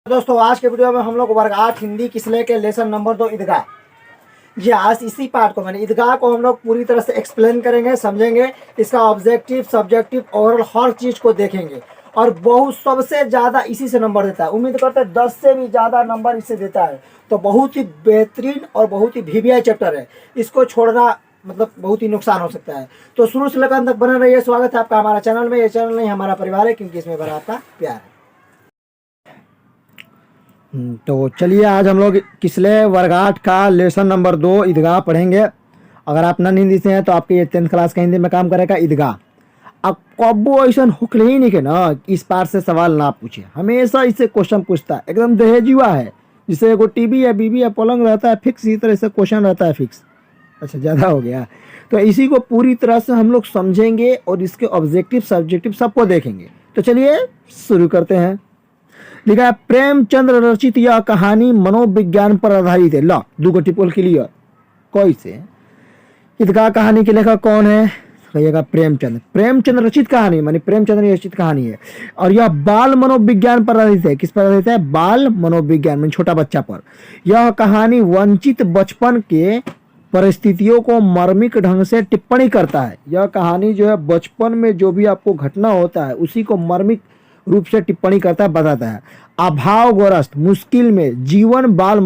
दोस्तों आज के वीडियो में हम लोग वर्ग 8 हिंदी किसले के लेसन नंबर 2 ईदगाह। जी आज इसी पार्ट को मैंने ईदगाह को हम लोग पूरी तरह से एक्सप्लेन करेंगे, समझेंगे, इसका ऑब्जेक्टिव सब्जेक्टिव ओवरऑल हर चीज़ को देखेंगे और बहुत सबसे ज़्यादा इसी से नंबर देता है। उम्मीद करते हैं 10 से भी ज़्यादा नंबर इससे देता है। तो बहुत ही बेहतरीन और बहुत ही वीवीआई चैप्टर है, इसको छोड़ना मतलब बहुत ही नुकसान हो सकता है। तो शुरू से लेकर अंत तक बने रहिए। स्वागत है आपका हमारा चैनल में। ये चैनल नहीं हमारा परिवार है, क्योंकि इसमें भरा आपका प्यार है। तो चलिए आज हम लोग किसले वर्ग 8 का लेसन नंबर 2 ईदगाह पढ़ेंगे। अगर आप नॉन हिंदी से हैं तो आपके 10th क्लास का हिंदी में काम करेगा ईदगाह। अब कब्बो ऐसा हुक्ल ही नहीं के ना इस पार से सवाल ना पूछे, हमेशा इससे क्वेश्चन पूछता है। एकदम दहेजुआ है, जिसे एगो टीवी या बीबी या पलंग रहता है फिक्स, इसी तरह से क्वेश्चन रहता है फिक्स। अच्छा ज़्यादा हो गया। तो इसी को पूरी तरह से हम लोग समझेंगे और इसके ऑब्जेक्टिव सब्जेक्टिव सबको देखेंगे। तो चलिए शुरू करते हैं। लिखा है प्रेमचंद्र रचित यह कहानी मनोविज्ञान पर आधारित है। ला दो टिपोल क्लियर। कोई से ईदगाह कहानी के लेखक कौन है? कहिएगा प्रेमचंद्र। प्रेमचंद्र रचित कहानी मानी प्रेमचंद्र रचित कहानी है और यह बाल मनोविज्ञान पर आधारित है। किस पर आधारित है? बाल मनोविज्ञान में छोटा बच्चा पर। यह कहानी वंचित बचपन के परिस्थितियों को मार्मिक ढंग से टिप्पणी करता है। यह कहानी जो है बचपन में जो भी आपको घटना होता है उसी को मार्मिक रूप से टिप्पणी करता है, बताता है। अभावग्रस्त मुश्किल में जीवन बाल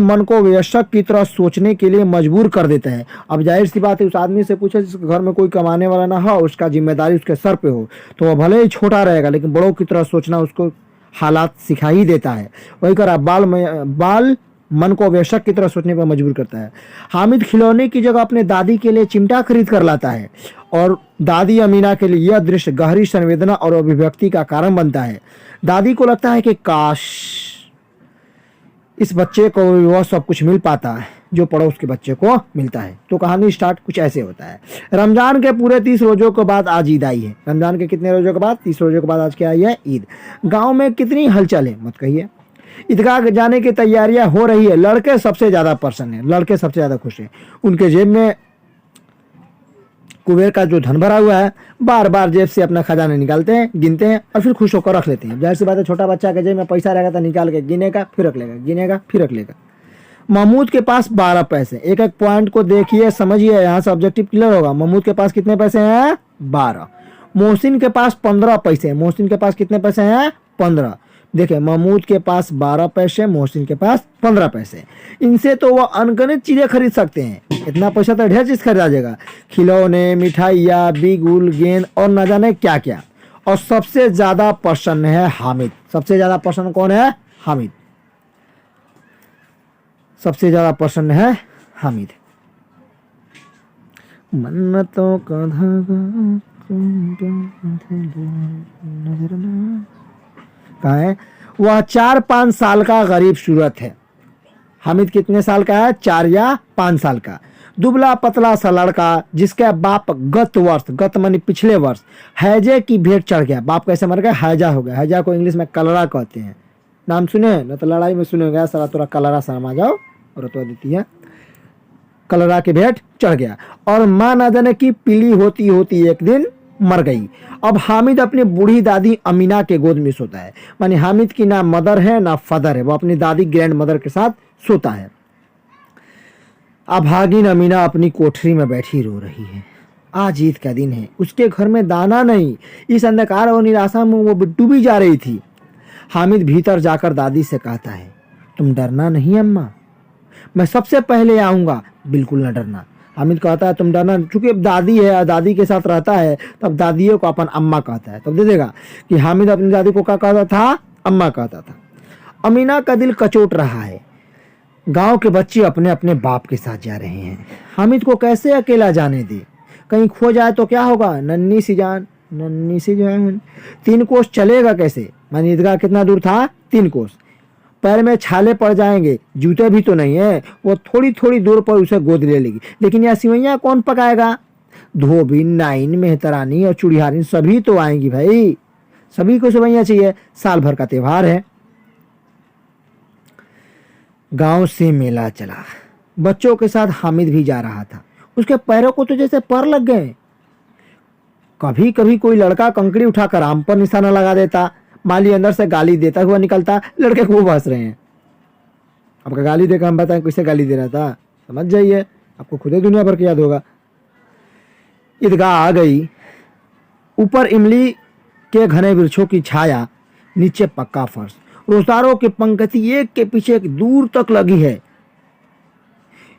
मन को वयस्क की तरह सोचने के लिए मजबूर कर देता है। अब जाहिर सी बात है, उस आदमी से पूछे जिसके घर में कोई कमाने वाला ना हो, उसका जिम्मेदारी उसके सर पे हो, तो वह भले ही छोटा रहेगा लेकिन बड़ों की तरह सोचना उसको हालात सिखा ही देता है। वही कर बाल मन को वयस्क की तरह सोचने पर मजबूर करता है। हामिद खिलौने की जगह अपने दादी के लिए चिमटा खरीद कर लाता है और दादी अमीना के लिए यह दृश्य गहरी संवेदना और अभिव्यक्ति का कारण बनता है। दादी को लगता है कि काश इस बच्चे को वह सब कुछ मिल पाता है जो पड़ोस के बच्चे को मिलता है। तो कहानी स्टार्ट कुछ ऐसे होता है। रमजान के पूरे 30 रोजों के बाद आज ईद आई है। रमजान के कितने रोजों के बाद? 30 रोजों के बाद आज क्या आई है? ईद। गाँव में कितनी हलचल है मत कहिए। ईदगाह जाने की तैयारियां हो रही है। लड़के सबसे ज्यादा प्रसन्न हैं, लड़के सबसे ज्यादा खुश हैं। उनके जेब में कुबेर का जो धन भरा हुआ है, बार बार जेब से अपना खजाना निकालते हैं, गिनते हैं और फिर खुश होकर रख लेते हैं। जाहिर सी बात है, छोटा बच्चा के जेब में पैसा रहेगा तो निकाल के गिनेगा फिर रख लेगा, गिनेगा फिर रख लेगा। महमूद के पास 12 पैसे। एक एक पॉइंट को देखिए, समझिए, यहाँ से ऑब्जेक्टिव क्लियर होगा। महमूद के पास कितने पैसे हैं? 12। मोहसिन के पास 15 पैसे। मोहसिन के पास कितने पैसे हैं? 15। देखिए, महमूद के पास 12 पैसे, मोहसिन के पास 15 पैसे। इनसे तो वह अनगिनत चीजें खरीद सकते हैं। इतना पैसा तो ढेर चीज खरीदा जाएगा, खिलौने, मिठाइयाँ, बिगुल, गेंद और न जाने क्या क्या। और सबसे ज्यादा प्रसन्न है हामिद। सबसे ज्यादा प्रसन्न कौन है? हामिद। सबसे ज्यादा प्रसन्न है हामिद। मन्नतों का धागा कहाँ है? वह 4-5 साल का गरीब सूरत है। हामिद कितने साल का है? 4 या 5 साल का। दुबला पतला सा लड़का जिसके बाप गत मानी पिछले वर्ष हैजे की भेंट चढ़ गया। बाप कैसे मर गया? हैजा हो गया। हैजा को इंग्लिश में कलरा कहते हैं। नाम सुने न तो लड़ाई में सुनेगा, सारा तोरा कलरा सरमा जाओ और तो देती है। कलरा की भेंट चढ़ गया और माँ ना जाने की पीली होती होती एक दिन मर गई। अब हामिद अपनी बूढ़ी दादी अमीना के गोद में सोता है। मानी हामिद की ना मदर है ना फादर है, वो अपनी दादी ग्रैंड मदर के साथ सोता है। अभागिन अमीना अपनी कोठरी में बैठी रो रही है। आज ईद का दिन है, उसके घर में दाना नहीं। इस अंधकार और निराशा में वो डूबी जा रही थी। हामिद भीतर जाकर दादी से कहता है, तुम डरना नहीं अम्मा, मैं सबसे पहले आऊंगा, बिल्कुल न डरना। हामिद कहता है तुम डरना, चूंकि दादी है, दादी के साथ रहता है, तब दादियों को अपन अम्मा कहता है। तब दे देगा कि हामिद अपनी दादी को क्या कहता था? अम्मा कहता था। अमीना का दिल कचोट रहा है। गांव के बच्चे अपने अपने बाप के साथ जा रहे हैं। हामिद को कैसे अकेला जाने दे? कहीं खो जाए तो क्या होगा? नन्ही सी जान 3 कोस चलेगा कैसे? मानी ईदगाह कितना दूर था? 3 कोस। पैर में छाले पड़ जाएंगे, जूते भी तो नहीं है। वो थोड़ी थोड़ी दूर पर उसे गोद ले लेगी। लेकिन यह सिवैयाँ कौन पकाएगा? धोबी, नाइन, मेहतरानी और चूड़िहारिन सभी तो आएंगी भाई। सभी को सिवैयाँ चाहिए, साल भर का त्योहार है। गांव से मेला चला। बच्चों के साथ हामिद भी जा रहा था। उसके पैरों को तो जैसे पर लग गए। कभी कभी कोई लड़का कंकड़ी उठाकर आम पर निशाना लगा देता। माली अंदर से गाली देता हुआ निकलता, लड़के खूब हंस रहे हैं। आपका गाली देकर हम बताएं किससे गाली दे रहा था, समझ जाइए, आपको खुद ही दुनिया भर की याद होगा। ईदगाह आ गई, ऊपर इमली के घने वृक्षों की छाया, नीचे पक्का फर्श, रोजगारों की पंक्ति एक के पीछे एक दूर तक लगी है।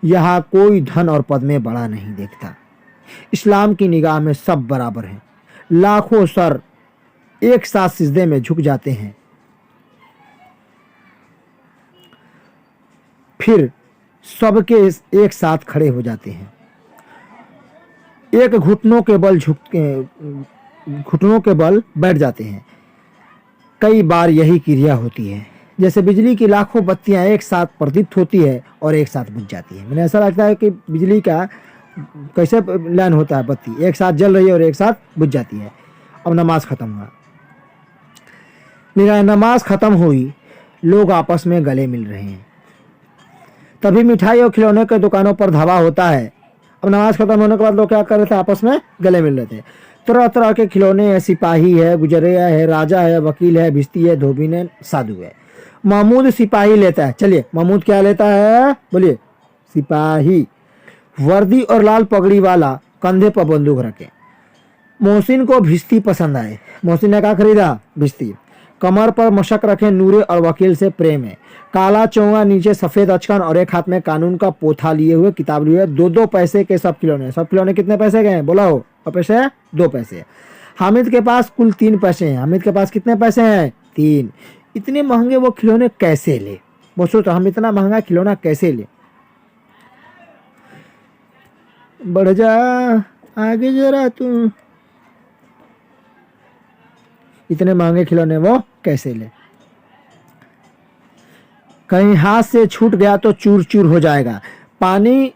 यहाँ कोई धन और पद में बड़ा नहीं देखता। इस्लाम की निगाह में सब बराबर हैं। लाखों सर एक साथ सिजदे में झुक जाते हैं, फिर सबके एक साथ खड़े हो जाते हैं। एक घुटनों के बल बैठ जाते हैं। कई बार यही क्रिया होती है, जैसे बिजली की लाखों बत्तियां एक साथ प्रदीप्त होती है और एक साथ बुझ जाती है। मैंने ऐसा लगता है कि बिजली का कैसे लाइन होता है, बत्ती एक साथ जल रही है और एक साथ बुझ जाती है। अब नमाज खत्म हुआ, मेरा नमाज खत्म हुई, लोग आपस में गले मिल रहे हैं। तभी मिठाई और खिलौने के दुकानों पर धावा होता है। अब नमाज खत्म होने के बाद लोग क्या कर रहे थे, आपस में गले मिल रहे थे। तरह तरह के खिलौने है, सिपाही है, गुजरिया है, राजा है, वकील है, भिश्ती है, धोबी है, साधु है। महमूद सिपाही लेता है, चलिए महमूद क्या लेता है, बोलिए, सिपाही, वर्दी और लाल पगड़ी वाला, कंधे पर बंदूक रखे। मोहसिन को भिश्ती पसंद आए, मोहसिन ने क्या खरीदा, भिश्ती। कमर पर मशक रखे नूरे और वकील से प्रेम है। काला चौंगा, नीचे सफेद अचकन और एक हाथ में कानून का पोथा लिए हुए, किताब लिए हुए। 2-2 पैसे के सब खिलौने। सब खिलौने कितने पैसे के हैं, बोला हो, और पैसे है 2 पैसे। हामिद के पास कुल 3 पैसे हैं। हामिद के पास कितने पैसे हैं, 3। इतने महंगे वो खिलौने कैसे ले, वो सोचो हम इतना महंगा खिलौना कैसे ले। बढ़ जा आगे जरा तू, इतने महंगे खिलौने वो कैसे ले। कहीं हाथ से छूट गया तो चूर चूर हो जाएगा, पानी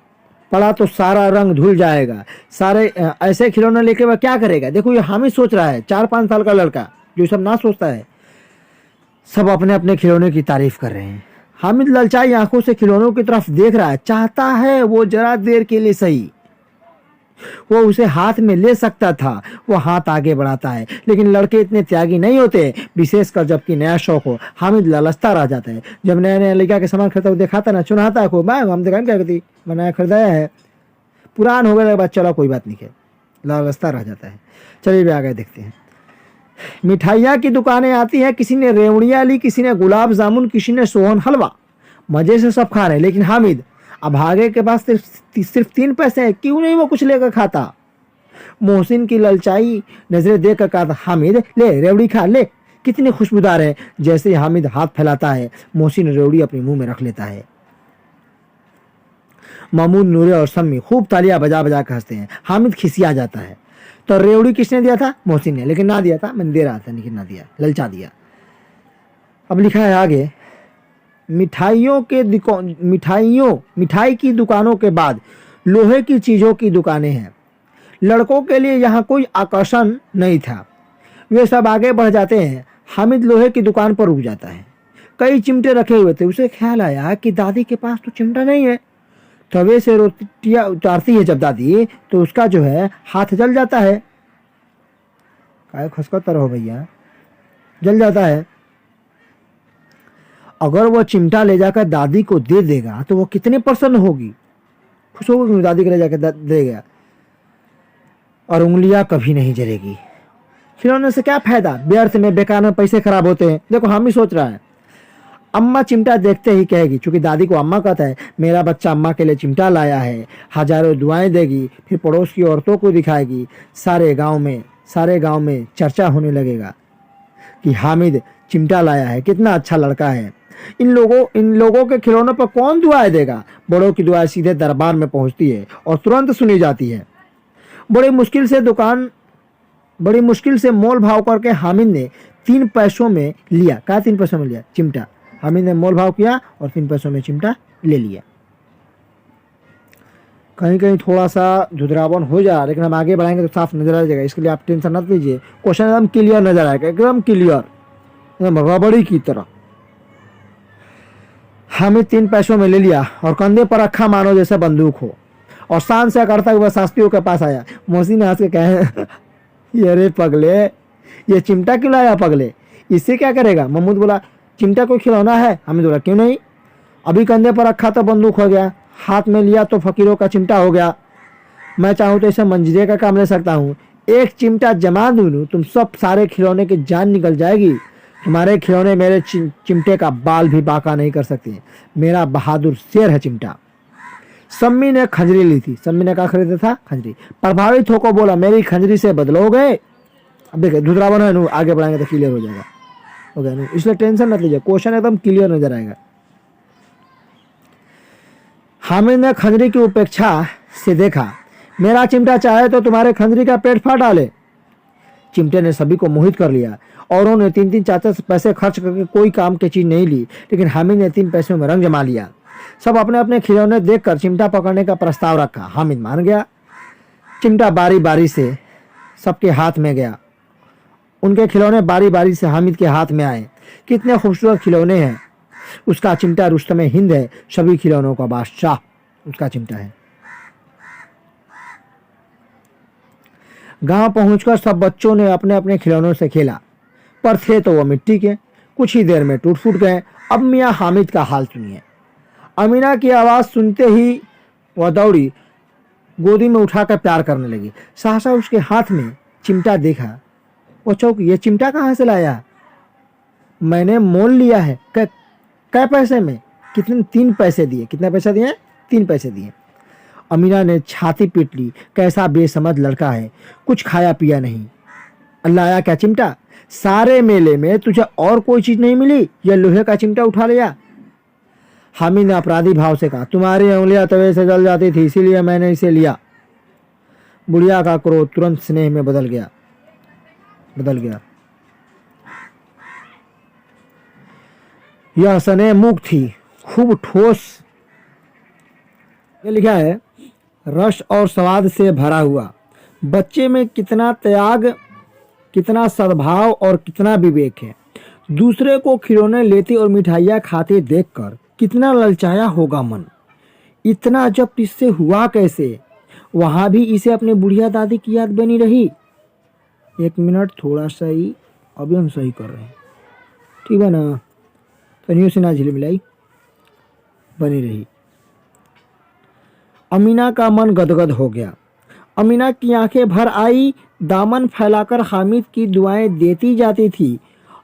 पड़ा तो सारा रंग धुल जाएगा। सारे ऐसे खिलौने लेके वह क्या करेगा। देखो ये हामिद सोच रहा है, 4-5 साल का लड़का जो सब ना सोचता है। सब अपने अपने खिलौने की तारीफ कर रहे हैं। हामिद ललचाई आंखों से खिलौनों की तरफ देख रहा है, चाहता है वो जरा देर के लिए सही वो उसे हाथ में ले सकता था। वो हाथ आगे बढ़ाता है, लेकिन लड़के इतने त्यागी नहीं होते, विशेषकर जबकि नया शौक हो। हामिद लालचता रह जाता है। जब नया नया लड़का के सामान खरीदता हुआ दिखाता ना, चुनाता है खूब, हम देखा क्या करती, मैं नया खरीदाया है, पुरान हो गया, चलो कोई बात नहीं है, लालचता रह जाता है। चलिए भी आगे देखते हैं। मिठाइयाँ की दुकानें आती हैं, किसी ने रेवड़ियाँ ली, किसी ने गुलाब जामुन, किसी ने सोहन हलवा। मजे से सब खा रहे हैं, लेकिन हामिद अब आगे के पास सिर्फ 3 पैसे हैं, क्यों नहीं वो कुछ लेकर खाता। मोहसिन की ललचाई नजरें देखकर कहा, हामिद ले रेवड़ी खा ले, कितनी खुशबूदार है। जैसे ही हामिद हाथ फैलाता है, मोहसिन रेवड़ी अपने मुंह में रख लेता है। महमूद, नूरे और सम्मी खूब तालियां बजा बजा कर हंसते हैं। हामिद खिसिया जाता है। तो रेवड़ी किसने दिया था, मोहसिन ने, लेकिन ना दिया था, मैंने दे रहा था लेकिन ना दिया, ललचा दिया। अब लिखा है आगे, मिठाई की दुकानों के बाद लोहे की चीजों की दुकानें हैं। लड़कों के लिए यहाँ कोई आकर्षण नहीं था, वे सब आगे बढ़ जाते हैं। हामिद लोहे की दुकान पर रुक जाता है। कई चिमटे रखे हुए थे। उसे ख्याल आया कि दादी के पास तो चिमटा नहीं है। तवे से रोटियां उतारती है जब दादी, तो उसका जो है हाथ जल जाता है। काय खसकता रहो भैया, जल जाता है। अगर वो चिमटा ले जाकर दादी को दे देगा तो वो कितने प्रसन्न होगी, खुश होगी, दादी को ले जाकर दे गया, और उंगलियां कभी नहीं जलेगी। खिलौने से क्या फायदा, व्यर्थ में बेकार में पैसे खराब होते हैं। देखो हम ही सोच रहा है। अम्मा चिमटा देखते ही कहेगी, चूंकि दादी को अम्मा कहता है, मेरा बच्चा अम्मा के लिए चिमटा लाया है। हजारों दुआएं देगी, फिर पड़ोस की औरतों को दिखाएगी। सारे गांव में चर्चा होने लगेगा कि हामिद चिमटा लाया है, कितना अच्छा लड़का है। इन लोगों के खिलौनों पर कौन दुआएं देगा। बड़ों की दुआएं सीधे दरबार में पहुंचती है और तुरंत सुनी जाती है। बड़ी मुश्किल से मोल भाव करके हामिद ने 3 पैसों में लिया। क्या 3 पैसों में लिया, चिमटा। हामिद ने मोल भाव किया और 3 पैसों में चिमटा ले लिया। कहीं कहीं थोड़ा सा धुधरापन हो जा, लेकिन हम आगे बढ़ाएंगे तो साफ नजर आ जाएगा। इसके लिए आप टेंशन मत लीजिए, क्वेश्चन एकदम क्लियर नजर आएगा, एकदम क्लियर, एकदम रबड़ी की तरह। हामिद 3 पैसों में ले लिया और कंधे पर रखा मानो जैसे बंदूक हो, और शान से करता हुआ शास्त्रियों के पास आया। मोहसिन ने हंस के कहे, ये रे पगले, ये चिमटा क्यों लाया पगले, इससे क्या करेगा? महमूद बोला चिमटा को खिलौना है। हामिद बोला क्यों नहीं? अभी कंधे पर रखा तो बंदूक हो गया, हाथ में लिया तो फकीरों का चिमटा हो गया। मैं चाहूँ तो इसे मंजीरे का काम ले सकता हूँ। एक चिमटा जमा दूँ तुम सब सारे खिलौने की जान निकल जाएगी। तुम्हारे खिलौने मेरे चिमटे का बाल भी बांका नहीं कर सकते। मेरा बहादुर शेर है चिमटा। सम्मी ने खंजरी ली थी। सम्मी ने क्या खरीदा था? खंजरी। प्रभावित होकर बोला मेरी खंजरी से बदलोगे? अब देखिए दूसरा बना है, आगे बढ़ाएंगे तो क्लियर हो जाएगा। हो गया, इसलिए टेंशन मत लीजिए, क्वेश्चन एकदम क्लियर नजर आएगा। हामिद ने खंजरी की उपेक्षा से देखा। मेरा चिमटा चाहे तो तुम्हारे खंजरी का पेट फाड़ डाले। चिमटे ने सभी को मोहित कर लिया और उन्होंने 3-3 4-4 पैसे खर्च करके कोई काम की चीज नहीं ली, लेकिन हामिद ने 3 पैसों में रंग जमा लिया। सब अपने अपने खिलौने देखकर चिमटा पकड़ने का प्रस्ताव रखा। हामिद मान गया। चिमटा बारी बारी से सबके हाथ में गया। उनके खिलौने बारी बारी से हामिद के हाथ में आए। कितने खूबसूरत खिलौने हैं। उसका चिमटा रुस्तम हिंद है, सभी खिलौनों का बादशाह उसका चिमटा है। गांव पहुंचकर सब बच्चों ने अपने अपने खिलौनों से खेला, पर थे तो वो मिट्टी के। कुछ ही देर में टूट फूट गए। अब मियाँ हामिद का हाल सुनिए। अमीना की आवाज़ सुनते ही वह दौड़ी, गोदी में उठाकर प्यार करने लगी। सहसा उसके हाथ में चिमटा देखा। वो चौंकी, ये चिमटा कहाँ से लाया? मैंने मोल लिया है। कै पैसे में? कितने? 3 पैसे दिए। कितने पैसे दिए? 3 पैसे दिए। अमीना ने छाती पीट ली। कैसा बेसमझ लड़का है, कुछ खाया पिया नहीं। अल्लाह आया क्या चिमटा? सारे मेले में तुझे और कोई चीज नहीं मिली, यह लोहे का चिमटा उठा लिया। हामिद ने अपराधी भाव से कहा तुम्हारी उंगलियां तवे से जल जाती थी, इसीलिए मैंने इसे लिया। बुढ़िया का क्रोध तुरंत स्नेह में बदल गया। यह स्नेह मुख थी, खूब ठोस। ये लिखा है रस और स्वाद से भरा हुआ। बच्चे में कितना त्याग, कितना सद्भाव और कितना विवेक है। दूसरे को खिलौने लेते और मिठाइयाँ खाते देखकर कितना ललचाया होगा मन। इतना जब इससे हुआ कैसे? वहाँ भी इसे अपने बुढ़िया दादी की याद बनी रही। 1 मिनट थोड़ा सा ही, अभी हम सही कर रहे हैं, ठीक है ना? तो न्यू से ना झिलमिलाई बनी रही। अमीना का मन गदगद हो गया। अमीना की आंखें भर आई। दामन फैलाकर हामिद की दुआएं देती जाती थी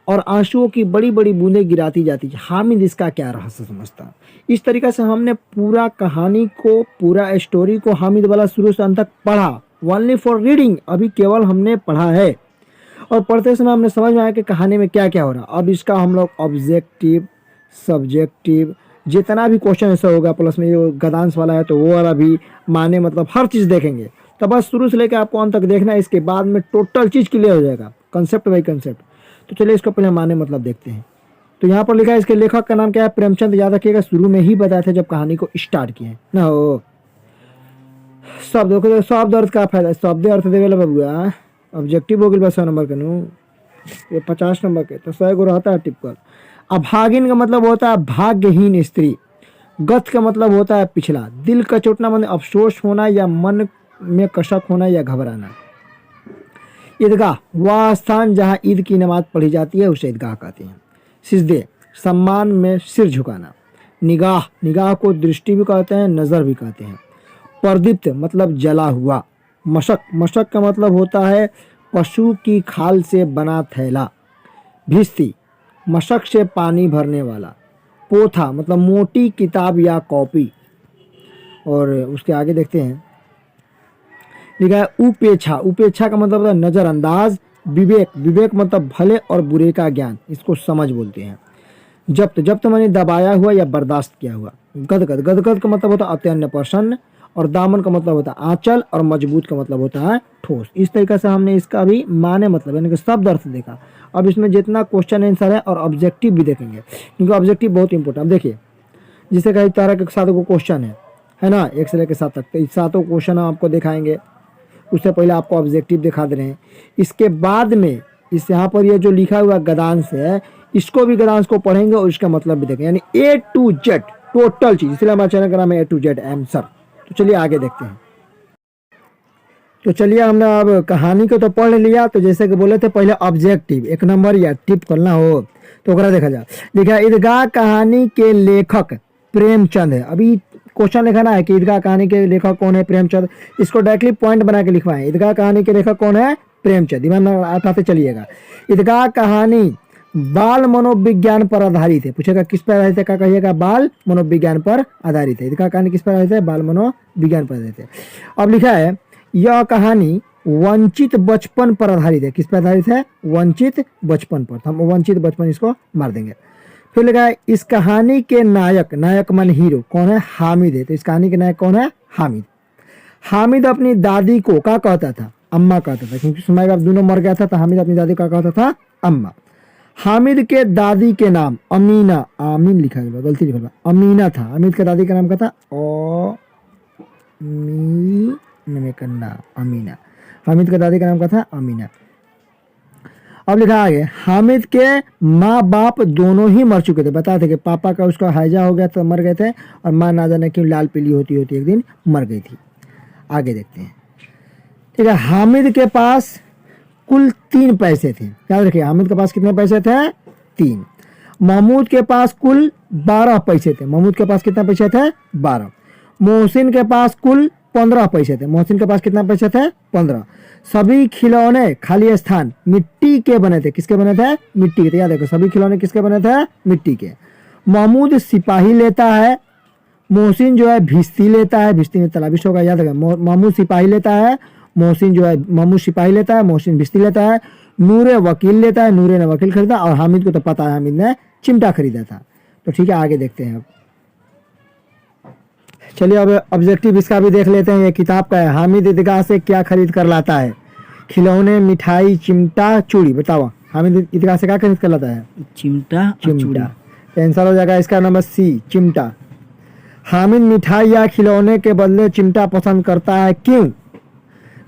और आंसुओं की बड़ी बड़ी बूंदें गिराती जाती थी। हामिद इसका क्या रहस्य समझता? इस तरीके से हमने पूरा कहानी को, पूरा स्टोरी को हामिद वाला शुरू से अंत तक पढ़ा। ओनली फॉर रीडिंग, अभी केवल हमने पढ़ा है और पढ़ते समय हमने समझ में आया कि कहानी में क्या क्या हो रहा। अब इसका हम लोग ऑब्जेक्टिव, सब्जेक्टिव, जितना भी क्वेश्चन ऐसा होगा, प्लस में ये गद्यांश वाला है तो वो वाला भी, माने मतलब हर चीज़ देखेंगे। तो बस शुरू से लेकर आपको अंत तक देखना है। इसके बाद में टोटल चीज़ क्लियर हो जाएगा, कंसेप्ट बाई कंसेप्ट। तो चलिए इसको पहले माने मतलब देखते हैं। तो यहाँ पर लिखा है इसके लेखक का नाम क्या है? प्रेमचंद। याद रखिएगा शुरू में ही बताया था जब कहानी को स्टार्ट किए ना हो। शब्द अर्थ का फायदा, शब्द अर्थ देवेला बबुआ। ऑब्जेक्टिव हो गया 100 नंबर के नु, ये 50 नंबर के, तो 100 को रहता है टिपकर। अभागिन का मतलब होता है भाग्यहीन स्त्री। गत का मतलब होता है पिछला। दिल का चोटना मतलब अफसोस होना या मन में कशक होना या घबराना। ईदगाह, वह स्थान जहाँ ईद की नमाज पढ़ी जाती है उसे ईदगाह कहते हैं। सिजदे, सम्मान में सिर झुकाना। निगाह, निगाह को दृष्टि भी कहते हैं, नज़र भी कहते हैं। प्रदीप्त मतलब जला हुआ। मशक, मशक का मतलब होता है पशु की खाल से बना थैला। भिस्ती, मशक से पानी भरने वाला। पोथा मतलब मोटी किताब या कॉपी। और उसके आगे देखते हैं लिखा है उपेक्षा। उपेक्षा का मतलब है नज़रअंदाज। विवेक, विवेक मतलब भले और बुरे का ज्ञान, इसको समझ बोलते हैं। जब्त, जब्त माने दबाया हुआ या बर्दाश्त किया हुआ। गदगद, गदगद का मतलब होता है अत्यंत प्रसन्न। और दामन का मतलब होता है आंचल। और मजबूत का मतलब होता है ठोस। इस तरीके से हमने इसका भी माने मतलब यानी कि शब्द अर्थ देखा। अब इसमें जितना क्वेश्चन आंसर है और ऑब्जेक्टिव भी देखेंगे, क्योंकि ऑब्जेक्टिव बहुत इंपॉर्टेंट। अब देखिए, जिसे कहीं तरह के 7 को क्वेश्चन है ना, 1 से लेकर 7 तक, तो इस 7 क्वेश्चन आपको दिखाएंगे। उससे पहले आपको ऑब्जेक्टिव दिखा दे रहे हैं। इसके बाद में इस यहाँ पर ये जो लिखा हुआ गद्यांश है, इसको भी गद्यांश को पढ़ेंगे और इसका मतलब भी देखेंगे, यानी A to Z टोटल चीज। इसलिए हमारे चैनल का नाम है A to Z आंसर। तो चलिए आगे देखते हैं। तो चलिए हमने अब कहानी को तो पढ़ लिया। तो जैसे कि बोले थे पहले ऑब्जेक्टिव 1 नंबर या टिप करना हो तो ओकरा देखा जाए। लिखा है ईदगाह कहानी के लेखक प्रेमचंद है। अभी क्वेश्चन लिखाना है कि ईदगाह कहानी के लेखक कौन है, प्रेमचंद। इसको डायरेक्टली पॉइंट बना के लिखवाएं, ईदगाह कहानी के लेखक कौन है, प्रेमचंद। दिमाग में आटाते चलिएगा। ईदगाह कहानी बाल मनोविज्ञान पर आधारित है। पूछेगा किस पर आधारित है, क्या कहिएगा, बाल मनोविज्ञान पर आधारित है। ईदगाह कहानी किस पर आधारित है, बाल मनोविज्ञान पर आधारित है। अब लिखा है यह कहानी वंचित बचपन पर आधारित है। किस पर आधारित है, वंचित बचपन पर। हम वंचित बचपन इसको मार देंगे। फिर लगा है इस कहानी के नायक, नायक मन हीरो कौन है, हामिद है। तो इस कहानी के नायक कौन है, हामिद। हामिद अपनी दादी को क्या कहता था, अम्मा कहता था, क्योंकि समय बाप दोनों मर गया था तो हामिद अपनी दादी को क्या कहता था, अम्मा। हामिद के दादी के नाम अमीना, आमीन लिखा गया, गलती लिखा गया, अमीना था। हामिद के दादी का नाम क्या था, अमीना। हामिद के दादी का नाम क्या था, अमीना। अब लिखा आगे हामिद के माँ बाप दोनों ही मर चुके थे। बताते कि पापा का उसका हैजा हो गया तो मर गए थे, और माँ ना जाने क्यों लाल पीली होती होती एक दिन मर गई थी। आगे देखते हैं। ठीक है, हामिद के पास कुल 3 पैसे थे। याद रखिए हामिद के पास कितने पैसे थे, 3। महमूद के पास कुल 12 पैसे थे। महमूद के पास कितने पैसे थे, 12। मोहसिन के पास कुल 15 पैसे थे। मोहसिन के पास कितना पैसे थे, 15। सभी खिलौने खाली स्थान मिट्टी के बने थे। किसके बने थे, मिट्टी के। तो याद रखो सभी खिलौने किसके बने थे, मिट्टी के। महमूद सिपाही लेता है, मोहसिन जो है भिश्ती लेता है। भिश्ती में तलाबिश होगा, याद रखो। महमूद सिपाही लेता है, मोहसिन जो है, महमूद सिपाही लेता है, मोहसिन भिश्ती लेता है। नूरे वकील लेता है, नूरे ने वकील खरीदा। और हामिद को तो पता है हामिद ने चिमटा खरीदा था। तो ठीक है आगे देखते हैं। अब चलिए अब ऑब्जेक्टिव इसका भी देख लेते हैं। ये किताब का है। हामिद ईदगाह से क्या खरीद कर लाता है, खिलौने, मिठाई, चिमटा, चूड़ी। बताओ हामिद ईदगाह से क्या खरीद कर लाता है, चिमटा, चिमटा। आंसर हो जाएगा इसका नंबर सी, चिमटा। हामिद मिठाई या खिलौने के बदले चिमटा पसंद करता है, क्यों।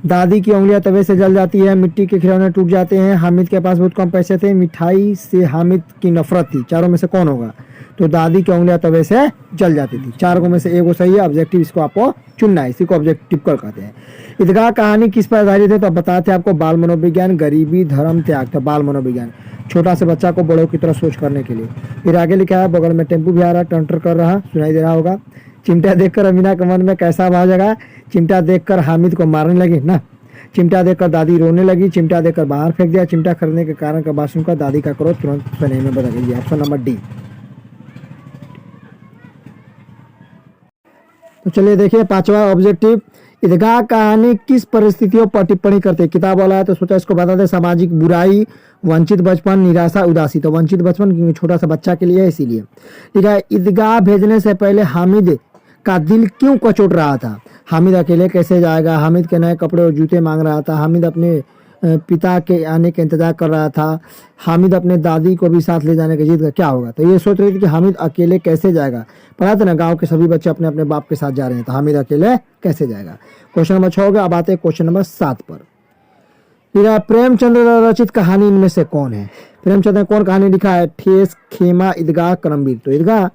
दादी की उंगलियां तवे से जल जाती है, मिट्टी के खिलौने टूट जाते हैं, हामिद के पास बहुत कम पैसे थे, मिठाई से हामिद की नफरत थी। चारों में से कौन होगा, तो दादी की उंगलियां तवे से जल जाती थी। 4 में से एक सही है। ऑब्जेक्टिव इसको आपको चुनना है, इसी को ऑब्जेक्टिव कर कहते हैं। ईदगाह कहानी किस पर आधारित है, तो बताते हैं आपको, बाल मनोविज्ञान, गरीबी, धर्म, त्याग। तो बाल मनोविज्ञान, छोटा से बच्चा को बड़ों की तरह सोच करने के लिए। फिर आगे लिखा है बगल में टेम्पू भी आ रहा, टंटर कर रहा, सुनाई दे रहा होगा। चिमटा देखकर अमीना के मन में कैसा भाव जगा, चिमटा देखकर हामिद को मारने लगी ना, चिमटा देखकर दादी रोने लगी, चिमटा देखकर बाहर फेंक दिया, चिमटा खरीदने के कारण का बात सुनकर दादी का क्रोध तुरंत स्नेह में बदल गया। Option number D. तो चलिए देखिए 5वां ऑब्जेक्टिव, ईदगाह कहानी किस परिस्थितियों पर टिप्पणी करते हैं। किताब वाला है तो सोचा इसको बता दें। सामाजिक बुराई, वंचित बचपन, निराशा, उदासी। तो वंचित बचपन क्योंकि छोटा सा बच्चा के लिए है इसीलिए। ठीक है, ईदगाह भेजने से पहले हामिद का दिल क्यों कचोट रहा था। हामिद अकेले कैसे जाएगा, हामिद के नए कपड़े और जूते मांग रहा था, हामिद अपने पिता के आने का इंतजार कर रहा था, हामिद अपने दादी को भी साथ ले जाने की जिद का। क्या होगा, तो ये सोच रही थी कि हामिद अकेले कैसे जाएगा। पता था ना गांव के सभी बच्चे अपने अपने बाप के साथ जा रहे हैं, तो हामिद अकेले कैसे जाएगा। क्वेश्चन नंबर 6 हो गया। अब आते हैं क्वेश्चन नंबर 7 पर। प्रेमचंद रचित कहानी इनमें से कौन है। प्रेमचंद ने कौन कहानी लिखा है, ठेस, खेमा, ईदगाह, करमवीर। तो ईदगाह।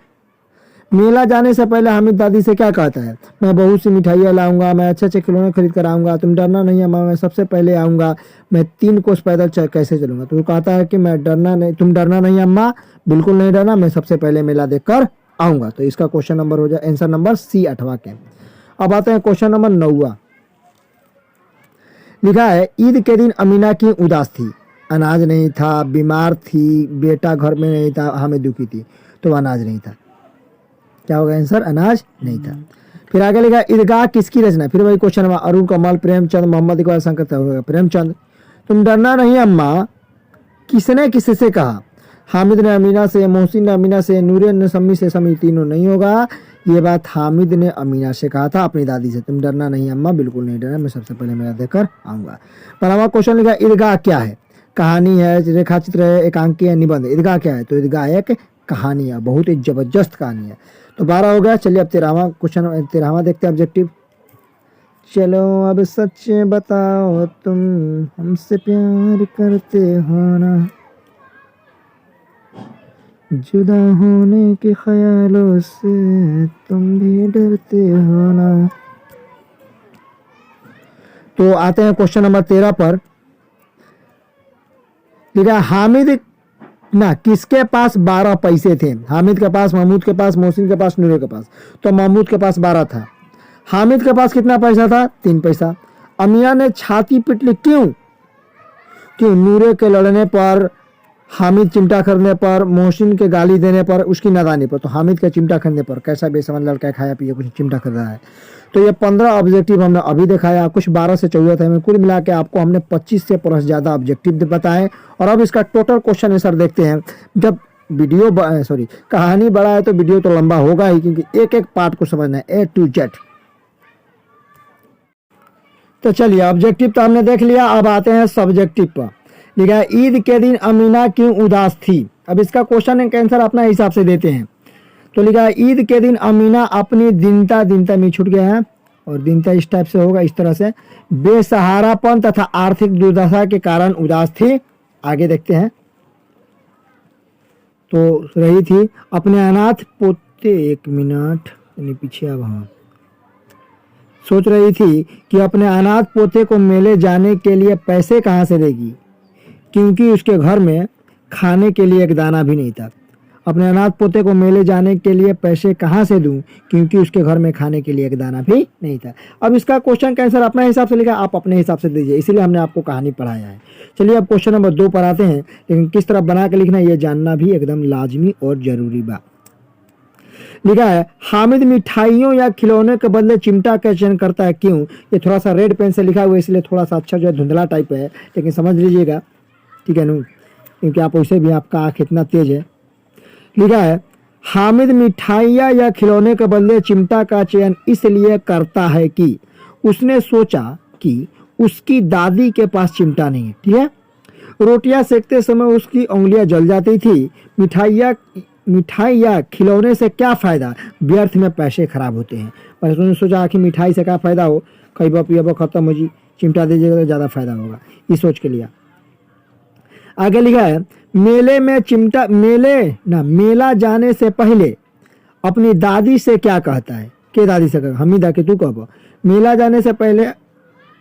मेला जाने से पहले हामिद दादी से क्या कहता है, मैं बहुत सी मिठाइयाँ लाऊंगा, मैं अच्छे अच्छे खिलौने खरीद कर आऊंगा, तुम डरना नहीं अम्मा, मैं सबसे पहले आऊंगा, मैं 3 कोस पैदल कैसे चलूंगा। तो वो कहता है कि मैं डरना नहीं, तुम डरना नहीं अम्मा, बिल्कुल नहीं डरना, मैं सबसे पहले मेला देख कर आऊंगा। तो इसका क्वेश्चन नंबर हो जाए आंसर नंबर सी, 8वां के। अब आते हैं क्वेश्चन नंबर 9वां। लिखा है ईद के दिन अमीना की उदास थी, अनाज नहीं था, बीमार थी, बेटा घर में नहीं था, हमें दुखी थी। तो अनाज नहीं था। क्या होगा आंसर, अनाज नहीं था। फिर आगे लिखा ईदगाह किसकी रचना। फिर वही क्वेश्चन हुआ, अरुण कमल, प्रेमचंद, मोहम्मद इकबाल, शंकर होगा प्रेमचंद। तुम डरना नहीं अम्मा किसने किससे कहा, हामिद ने अमीना से, मोहसिन ने अमीना से, नूरे ने सम्मी से। सम्मी तीनों नहीं होगा, ये बात हामिद ने अमीना से कहा था, अपनी दादी से। तुम डरना नहीं अम्मा, बिल्कुल नहीं डरना, मैं सबसे पहले मेला देखकर आऊंगा। पर हमारा क्वेश्चन लिखा ईदगाह क्या है, कहानी है, रेखा चित्र है, एकांकी है, निबंध। ईदगाह क्या है, तो ईदगाह एक कहानी है, बहुत ही जबरदस्त कहानी है। तो 12 हो गया। चलिए अब 13वां क्वेश्चन, 13वां देखते हैं ऑब्जेक्टिव। चलो अब सच बताओ तुम हमसे प्यार करते हो ना, जुदा होने के ख्यालों से तुम भी डरते हो ना, तो आते हैं क्वेश्चन नंबर 13 पर। ठीक है, हामिद ना किसके पास 12 पैसे थे? हामिद के पास, महमूद के पास, मोहसिन के पास, नूरे के पास। तो महमूद के पास 12 था। हामिद के पास कितना पैसा था? 3 पैसा। अमिया ने छाती पीट ली, क्यों? क्यों? नूरे के लड़ने पर, हामिद चिमटा खरीदने पर, मोहसिन के गाली देने पर, उसकी नादानी पर। तो हामिद के चिमटा खरीदने पर, कैसा बेसमझ लड़का खाया पिए कुछ चिमटा खरीद रहा है। तो ये 15 ऑब्जेक्टिव हमने अभी दिखाया, कुछ 12 से 14 थे, कुल मिला के आपको हमने 25 से प्लस ज़्यादा ऑब्जेक्टिव बताए। और अब इसका टोटल क्वेश्चन आंसर देखते हैं। जब वीडियो कहानी बड़ा है तो वीडियो तो लंबा होगा ही, क्योंकि एक एक पार्ट को समझना है, A to Z। तो चलिए, ऑब्जेक्टिव तो हमने देख लिया, अब आते हैं सब्जेक्टिव पर। लिखा है ईद के दिन अमीना क्यों उदास थी? अब इसका क्वेश्चन का आंसर अपना हिसाब से देते हैं। तो लिखा है ईद के दिन अमीना अपनी दीनता में छूट गया है, और दीनता इस टाइप से होगा, इस तरह से, बेसहारापन तथा आर्थिक दुर्दशा के कारण उदास थी। आगे देखते हैं। तो रही थी अपने अनाथ पोते, एक मिनट पीछे, अब हाँ, सोच रही थी कि अपने अनाथ पोते को मेले जाने के लिए पैसे कहाँ से देगी, क्योंकि उसके घर में खाने के लिए एक दाना भी नहीं था। अपने अनाथ पोते को मेले जाने के लिए पैसे कहाँ से दूं, क्योंकि उसके घर में खाने के लिए एक दाना भी नहीं था। अब इसका क्वेश्चन का आंसर अपने हिसाब से लिखा, आप अपने हिसाब से दीजिए, इसीलिए हमने आपको कहानी पढ़ाया है। चलिए अब क्वेश्चन नंबर 2 पर आते हैं, लेकिन किस तरह बना के लिखना ये जानना भी एकदम लाजमी और जरूरी बा। लिखा है हामिद मिठाइयों या खिलौने के बदले चिमटा का चयन करता है, क्यों? ये थोड़ा सा रेड पेन से लिखा हुआ है, इसलिए थोड़ा सा अच्छा जो है धुंधला टाइप है, लेकिन समझ लीजिएगा, ठीक है ना, क्योंकि आप वैसे भी आपका आँख इतना तेज है। लिखा है हामिद मिठाइयाँ या खिलौने के बदले चिमटा का चयन इसलिए करता है कि उसने सोचा कि उसकी दादी के पास चिमटा नहीं है। ठीक है, रोटियां सेकते समय उसकी उंगलियां जल जाती थी। मिठाई या खिलौने से क्या फ़ायदा, व्यर्थ में पैसे खराब होते हैं। पर उसने सोचा कि मिठाई से क्या फ़ायदा हो, कई बार पिया ख़त्म हो जी, चिमटा दीजिएगा तो ज़्यादा फायदा होगा, ये सोच के लिया। आगे लिखा है मेला जाने से पहले अपनी दादी से क्या कहता है? के दादी से कहा, हमीदा के तू कहो, मेला जाने से पहले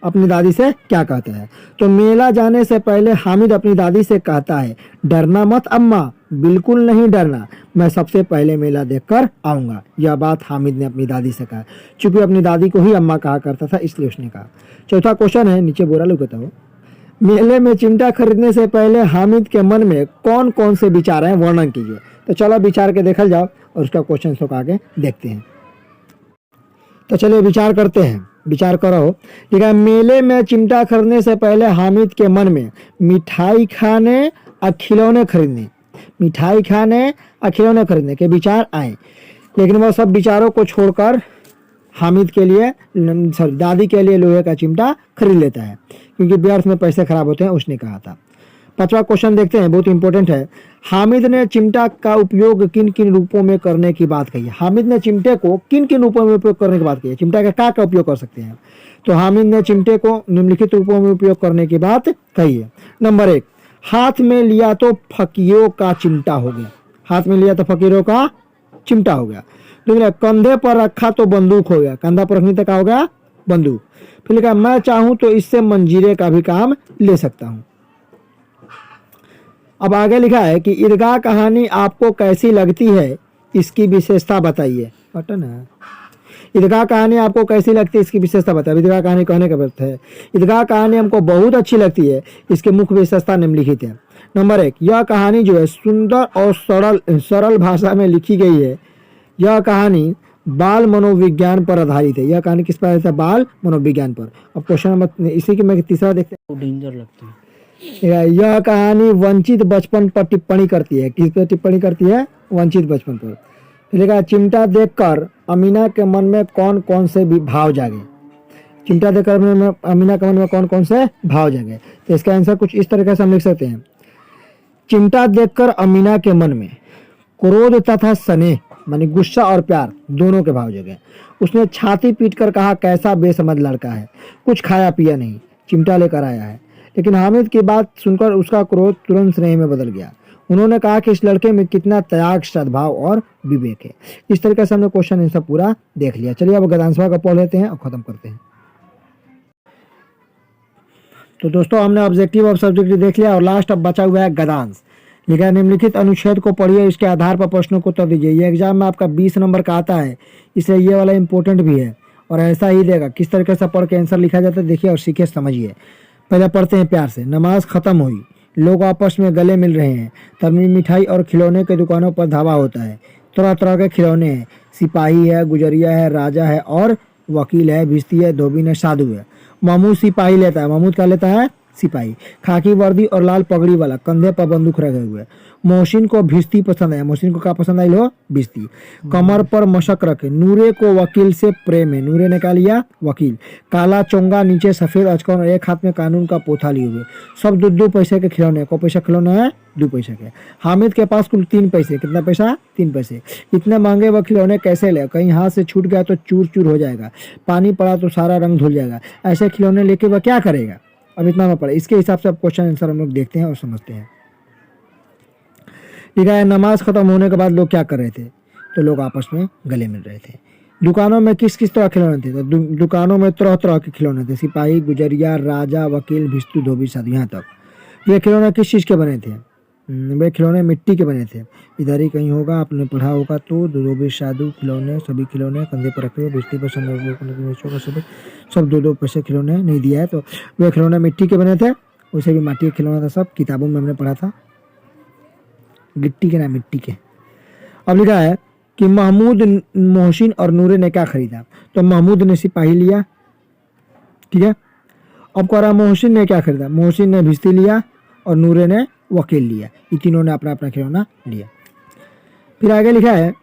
अपनी दादी से क्या कहता है? तो मेला जाने से पहले हामिद अपनी दादी से कहता है, डरना मत अम्मा, बिल्कुल नहीं डरना, मैं सबसे पहले मेला देखकर आऊँगा। यह बात हामिद ने अपनी दादी से कहा, चूंकि अपनी दादी को ही अम्मा कहा करता था, इसलिए उसने कहा। चौथा क्वेश्चन है, नीचे बोरा लुकता हो, मेले में चिमटा खरीदने से पहले हामिद के मन में कौन कौन से विचार हैं, वर्णन कीजिए। तो चलो विचार के देखल जाओ और उसका क्वेश्चन को आगे देखते हैं। तो चलिए विचार करते हैं, विचार करो। ठीक है, मेले में चिमटा खरीदने से पहले हामिद के मन में मिठाई खाने और खिलौने खरीदने के विचार आए, लेकिन वह सब विचारों को छोड़कर हामिद के लिए दादी के लिए लोहे का चिमटा खरीद लेता है, क्योंकि व्यर्थ में पैसे खराब होते हैं, उसने कहा था। 5वां क्वेश्चन देखते हैं, बहुत इंपॉर्टेंट है। हामिद ने चिमटा का उपयोग किन किन रूपों में करने की बात कही है? हामिद ने चिमटे को किन किन रूपों में उपयोग करने की बात कही है? चिमटा का क्या उपयोग कर सकते हैं? तो हामिद ने चिमटे को निम्नलिखित रूपों में उपयोग करने की बात कही है। नंबर 1, हाथ में लिया तो फकीरों का चिमटा हो गया। हाथ में लिया तो फकीरों का चिमटा हो गया। दूसरा, कंधे पर रखा तो बंदूक हो गया। कंधा पर रखने तक क्या हो गया? बंदूक। फिर लिखा, मैं चाहूं तो इससे मंजीरे का भी काम ले सकता हूं। अब आगे लिखा है कि ईदगाह कहानी आपको कैसी लगती है, इसकी विशेषता बताइए। बटन है, ईदगाह कहानी आपको कैसी लगती है, इसकी विशेषता बताइए। ईदगाह कहानी कहने का अर्थ है, ईदगाह कहानी हमको बहुत अच्छी लगती है, इसके मुख्य विशेषता निम्नलिखित है। नंबर 1, यह कहानी जो है सुंदर और सरल भाषा में लिखी गई है। यह कहानी बाल मनोविज्ञान पर आधारित है। यह कहानी किस पर आधारित है? बाल मनोविज्ञान पर। अब क्वेश्चन नंबर इसी के मैं तीसरा देखते हैं, डेंजर लगता है। यह कहानी वंचित बचपन पर टिप्पणी करती है। किस पर टिप्पणी करती है? वंचित बचपन पर। फिर चिमटा देखकर अमीना के मन में कौन कौन से भाव जागे? चिमटा देखकर अमीना के मन में कौन कौन से भाव जागे? तो इसका आंसर कुछ इस तरीके से हम लिख सकते हैं, चिमटा देखकर अमीना के मन में क्रोध तथा स्नेह मानी गुस्सा और प्यार दोनों के भाव जगे। उसने छाती पीटकर कहा, कैसा बेसमझ लड़का है, कुछ खाया पिया नहीं, चिमटा लेकर आया है। लेकिन हामिद की बात सुनकर उसका क्रोध तुरंत स्नेह में बदल गया। उन्होंने कहा कि इस लड़के में कितना त्याग, सद्भाव और विवेक है। इस तरीके से हमने क्वेश्चन आंसर पूरा देख लिया। चलिए अब गद्यांशवा का पढ़ लेते हैं और खत्म करते हैं। तो दोस्तों हमने ऑब्जेक्टिव और सब्जेक्टिव देख लिया और लास्ट अब बचा हुआ है गद्यांश। लिखा है निम्नलिखित अनुच्छेद को पढ़िए, इसके आधार पर प्रश्नों को उत्तर दीजिए। ये एग्जाम में आपका 20 नंबर का आता है, इसलिए ये वाला इंपॉर्टेंट भी है और ऐसा ही देगा। किस तरीके से पढ़ के आंसर लिखा जाता है देखिए और सीखिए, समझिए। पहले पढ़ते हैं प्यार से। नमाज खत्म हुई, लोग आपस में गले मिल रहे हैं, तभी मिठाई और खिलौने की दुकानों पर धावा होता है। तरह तरह के खिलौने हैं, सिपाही है, गुजरिया है, राजा है और वकील है, भिश्ती है, धोबी है, साधु है। महमूद सिपाही लेता है, महमूद क्या लेता है? सिपाही। खाकी वर्दी और लाल पगड़ी वाला, कंधे पर बंदूक रखे हुए। मोहसिन को भिश्ती पसंद है, मोहसिन को क्या पसंद आई लो? भिश्ती। कमर पर मशक रखे, नूरे को वकील से प्रेम है, नूरे ने क्या लिया? वकील। काला चोंगा, नीचे सफेद अचकन और एक हाथ में कानून का पोथा लिए हुए। सब 2-2 पैसे के खिलौने। को पैसा खिलौना है? 2 पैसे के। हामिद के पास कुल 3 पैसे। कितना पैसा? 3 पैसे। इतने महंगे वह खिलौने कैसे ले? कहीं हाथ से छूट गया तो चूर चूर हो जाएगा, पानी पड़ा तो सारा रंग धुल जाएगा, ऐसे खिलौने लेके वह क्या करेगा? अब इतना में पड़े। इसके हिसाब से अब क्वेश्चन आंसर हम लोग देखते हैं और समझते हैं। लिखा है नमाज खत्म होने के बाद लोग क्या कर रहे थे? तो लोग आपस में गले मिल रहे थे। दुकानों में किस किस तरह खिलौने थे? तो दुकानों में तरह तरह के खिलौने थे, सिपाही, गुजरिया, राजा, वकील, भिश्तु, धोबी, साधु, यहाँ तक। ये खिलौने किस चीज़ के बने थे? वे खिलौने मिट्टी के बने थे। इधर ही कहीं होगा, आपने पढ़ा होगा तो। धोबी, साधु, खिलौने, सभी खिलौने कंधे पर रखे हुए, भिश्ती पर सब 2-2 पैसे खिलौने नहीं दिया है। तो वे खिलौने मिट्टी के बने थे, उसे भी माटी का खिलौना था। सब किताबों में हमने पढ़ा था, गिट्टी के ना मिट्टी के। अब लिखा है कि महमूद, मोहसिन और नूरे ने क्या खरीदा? तो महमूद ने सिपाही लिया, ठीक है। अब कह रहा मोहसिन ने क्या खरीदा? मोहसिन ने भिश्ती लिया और नूरे ने वकील लिया। ये तीनों ने अपना अपना खिलौना लिया। फिर आगे लिखा है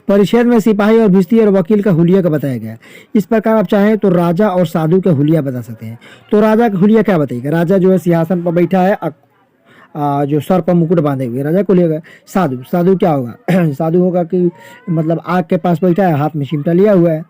परिच्छेद में सिपाही और भिश्ती और वकील का हुलिया का बताया गया। इस प्रकार आप चाहें तो राजा और साधु का हुलिया बता सकते हैं। तो राजा का हुलिया क्या बताइएगा? राजा जो है सिंहासन पर बैठा है, जो सर पर मुकुट बांधे हुए, राजा को लिया। साधु, साधु क्या होगा? साधु होगा कि मतलब आग के पास बैठा है, हाथ में चिमटा लिया हुआ है।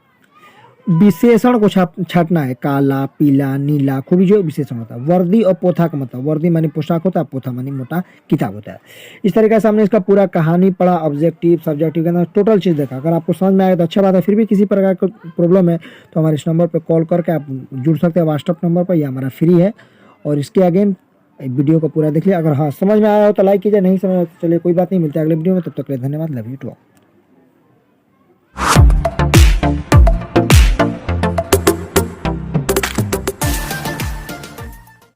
विशेषण को छाटना है, काला, पीला, नीला, खूब जो विशेषण होता है। वर्दी और पोथा का मतलब, वर्दी मानी पोशाक होता है, पोथा मानी मोटा किताब होता है। इस तरीके से हमने इसका पूरा कहानी पढ़ा, ऑब्जेक्टिव सब्जेक्टिव के अंदर टोटल चीज़ देखा। अगर आपको समझ में आया तो अच्छा बात है, फिर भी किसी प्रकार का प्रॉब्लम है तो हमारे इस नंबर पर कॉल करके आप जुड़ सकते हैं, व्हाट्सअप नंबर पर, यह हमारा फ्री है। और इसके अगेन वीडियो को पूरा देख लिया। अगर हाँ समझ में आया हो तो लाइक कीजिए, नहीं समझ आया तो चलिए कोई बात नहीं, मिलते हैं अगले वीडियो में। तब तक के लिए धन्यवाद, लव यू टू ऑल।